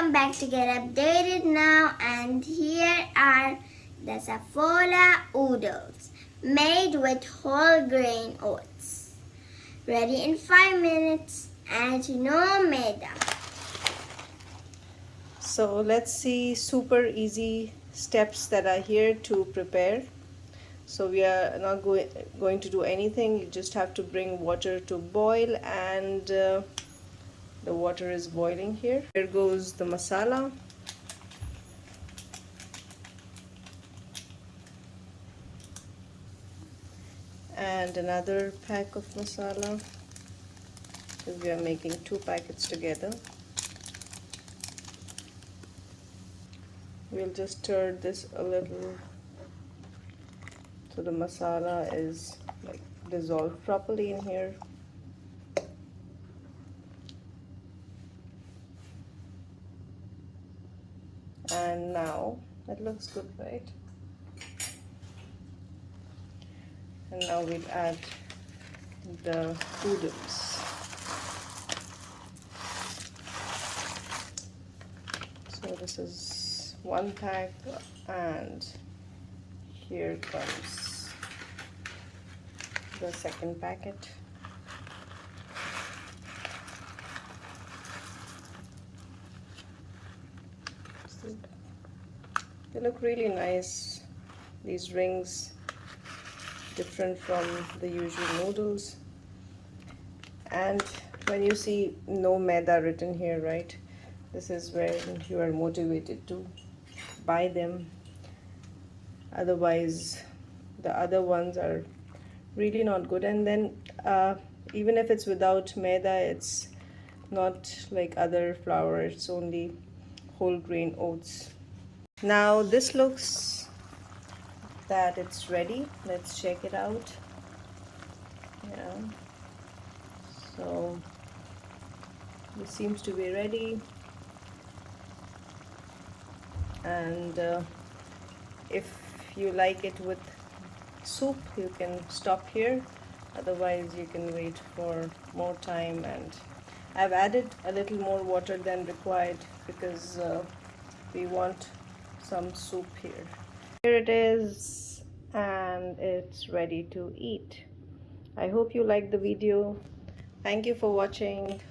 welcome back to Get Updated Now, and here are the Saffola Oodles made with whole grain oats. Ready in 5 minutes and no maida. So let's see super easy steps that are here to prepare. So we are not going to do anything. You just have to bring water to boil, and the water is boiling here. Here goes the masala. And another pack of masala, because we are making 2 packets together. We'll just stir this a little so the masala is like dissolved properly in here. And now that looks good, right? And now we'll add the oodles. So this is 1 pack, and here comes the second packet. They look really nice, these rings, different from the usual noodles. And when you see no maida written here, right, this is where you are motivated to buy them. Otherwise the other ones are really not good. And then even if it's without maida, it's not like other flour, it's only whole grain oats. Now this looks that it's ready. Let's check it out. Yeah, so this seems to be ready. And if you like it with soup, you can stop here. Otherwise you can wait for more time, and I've added a little more water than required because we want some soup here. Here it is, and it's ready to eat. I hope you liked the video. Thank you for watching.